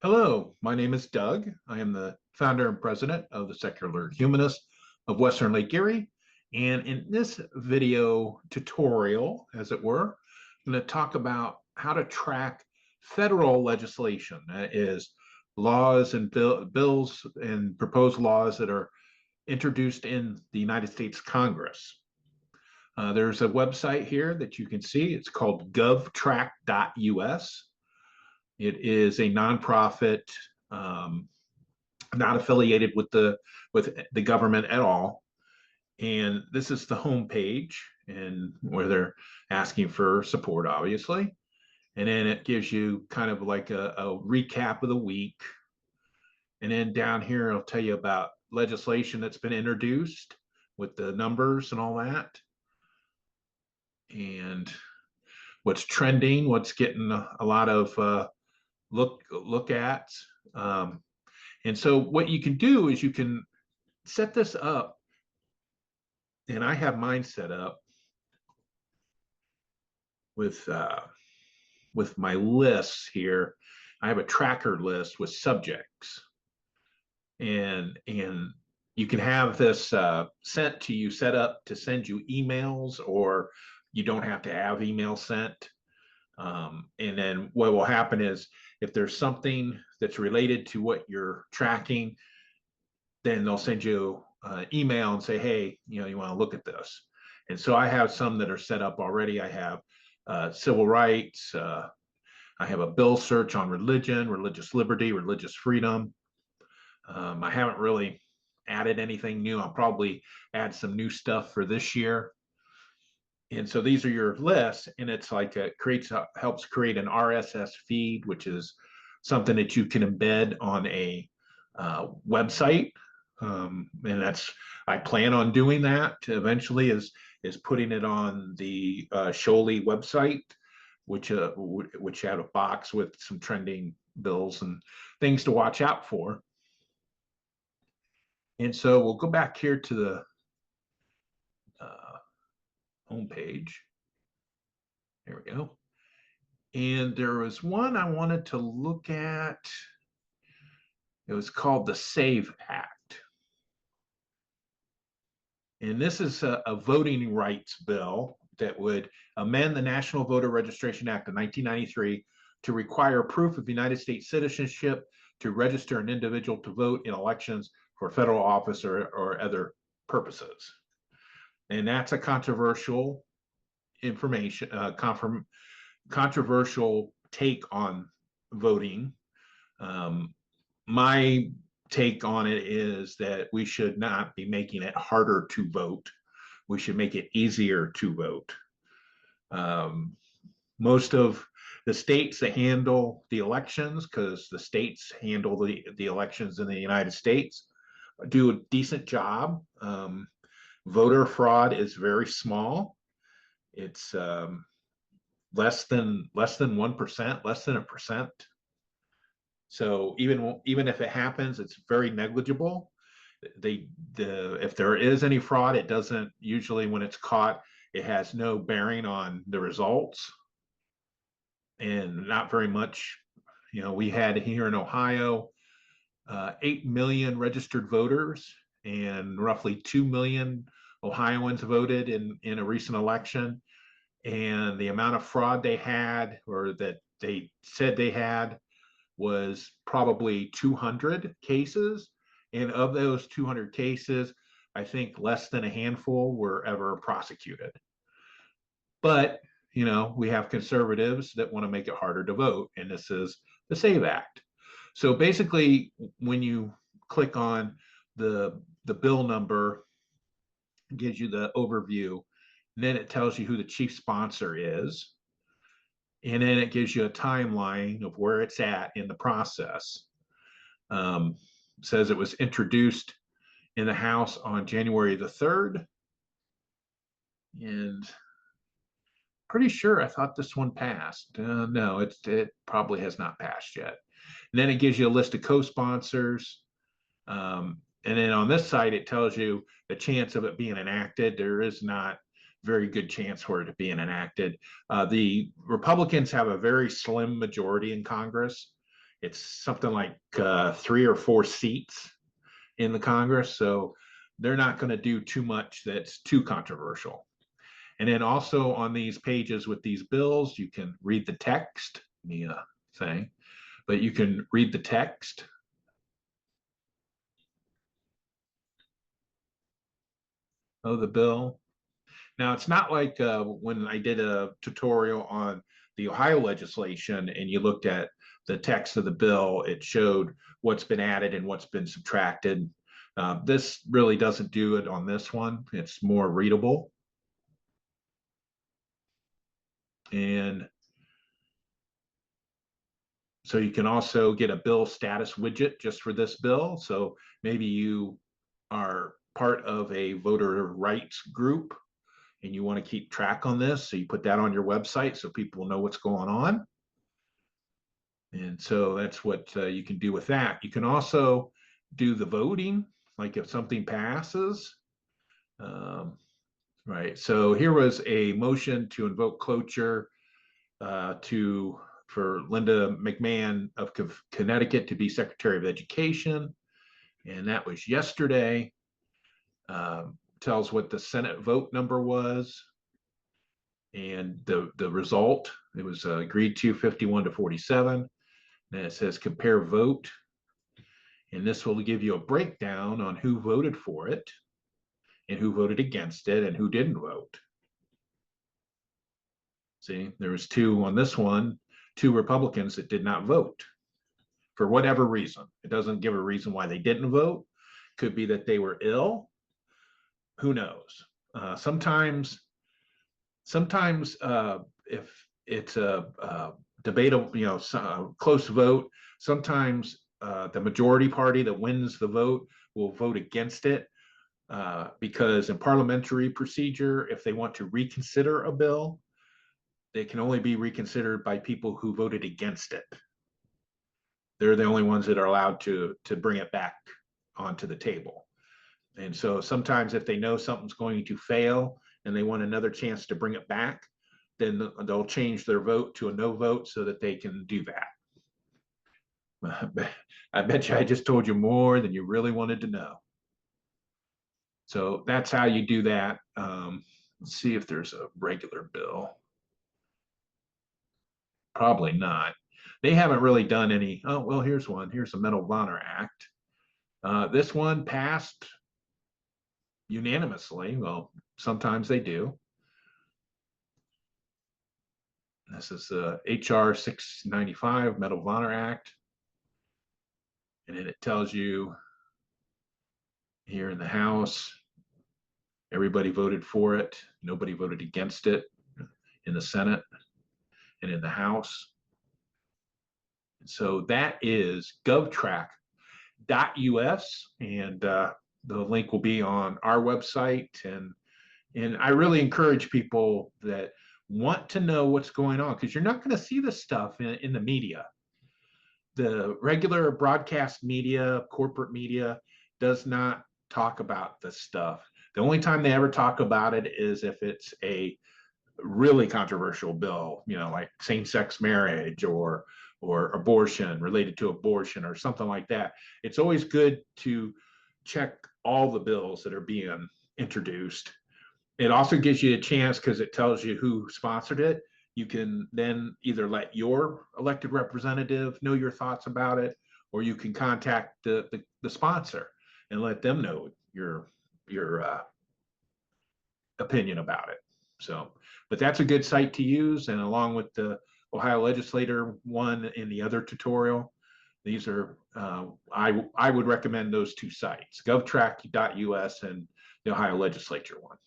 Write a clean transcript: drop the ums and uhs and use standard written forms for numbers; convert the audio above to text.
Hello, my name is Doug. I am the founder and president of the Secular Humanists of Western Lake Erie. And in this video tutorial, as it were, I'm going to talk about how to track federal legislation. That is, laws and bills and proposed laws that are introduced in the United States Congress. There's a website here that you can see. It's called govtrack.us. It is a nonprofit, not affiliated with the government at all. And this is the home page, and where they're asking for support, obviously. And then it gives you kind of like a recap of the week. And then down here, it'll tell you about legislation that's been introduced with the numbers and all that, and what's trending, what's getting a lot of look at. And so what you can do is you can set this up, and I have mine set up with my lists here. I have a tracker list with subjects, and you can have this sent to you, set up to send you emails, or you don't have to have email sent. And then what will happen is if there's something that's related to what you're tracking, then they'll send you an email and say, hey, you want to look at this. And so I have some that are set up already. I have civil rights. I have a bill search on religion, religious liberty, religious freedom. I haven't really added anything new. I'll probably add some new stuff for this year. And so these are your lists, and it's like it helps create an RSS feed, which is something that you can embed on a website. And I plan on doing that eventually, is putting it on the Sholey website, which had a box with some trending bills and things to watch out for. And so we'll go back here to the home page. There we go. And there was one I wanted to look at. It was called the SAVE Act. And this is a voting rights bill that would amend the National Voter Registration Act of 1993 to require proof of United States citizenship to register an individual to vote in elections for federal office or other purposes. And that's a controversial controversial take on voting. My take on it is that we should not be making it harder to vote. We should make it easier to vote. Most of the states that handle the elections, because the states handle the elections in the United States, do a decent job. Voter fraud is very small. It's less than 1%, less than 1%. So even if it happens, it's very negligible. If there is any fraud, it doesn't usually, when it's caught, it has no bearing on the results, and not very much. We had here in Ohio 8 million registered voters, and roughly 2 million Ohioans voted in a recent election. And the amount of fraud they had, or that they said they had, was probably 200 cases. And of those 200 cases, I think less than a handful were ever prosecuted. But, we have conservatives that want to make it harder to vote, and this is the SAVE Act. So basically, when you click on the bill number, it gives you the overview, and then it tells you who the chief sponsor is. And then it gives you a timeline of where it's at in the process. Says it was introduced in the House on January the 3rd. And pretty sure I thought this one passed. No, it probably has not passed yet. And then it gives you a list of co-sponsors. And then on this side, it tells you the chance of it being enacted. There is not very good chance for it being enacted. The Republicans have a very slim majority in Congress. It's something like 3 or 4 seats in the Congress. So they're not going to do too much that's too controversial. And then also on these pages with these bills, you can read the text, thing, but you can read the text of the bill. Now, it's not like when I did a tutorial on the Ohio legislation and you looked at the text of the bill, it showed what's been added and what's been subtracted. This really doesn't do it on this one. It's more readable. And so you can also get a bill status widget just for this bill. So maybe you are part of a voter rights group and you want to keep track on this. So you put that on your website so people know what's going on. And so that's what you can do with that. You can also do the voting, like if something passes. Um, right. So here was a motion to invoke cloture to for Linda McMahon of Connecticut to be Secretary of Education, and that was yesterday. Tells what the Senate vote number was, and the result. It was agreed to 51 to 47. And it says compare vote, and this will give you a breakdown on who voted for it, and who voted against it, and who didn't vote. See, there was 2 on this one, 2 Republicans that did not vote for whatever reason. It doesn't give a reason why they didn't vote. Could be that they were ill. Who knows? Sometimes if it's a debatable, close vote, sometimes the majority party that wins the vote will vote against it because in parliamentary procedure, if they want to reconsider a bill, they can only be reconsidered by people who voted against it. They're the only ones that are allowed to bring it back onto the table. And so sometimes if they know something's going to fail and they want another chance to bring it back, then they'll change their vote to a no vote so that they can do that. I bet you I just told you more than you really wanted to know. So that's how you do that. Let's see if there's a regular bill. Probably not. They haven't really done any. Oh, well, here's one. Here's the Medal of Honor Act. This one passed unanimously. Well, sometimes they do. This is the HR 695 Medal of Honor Act. And then it tells you here in the House, everybody voted for it. Nobody voted against it in the Senate and in the House. And so that is govtrack.us. And the link will be on our website. And I really encourage people that want to know what's going on because you're not going to see this stuff in the media. The regular broadcast media, corporate media, does not talk about this stuff. The only time they ever talk about it is if it's a really controversial bill, like same-sex marriage or abortion, related to abortion or something like that. It's always good to check all the bills that are being introduced. It also gives you a chance because it tells you who sponsored it. You can then either let your elected representative know your thoughts about it, or you can contact the sponsor and let them know your opinion about it. So, but that's a good site to use, and along with the Ohio Legislator one in the other tutorial, these are I would recommend those 2 sites, govtrack.us and the Ohio Legislature one.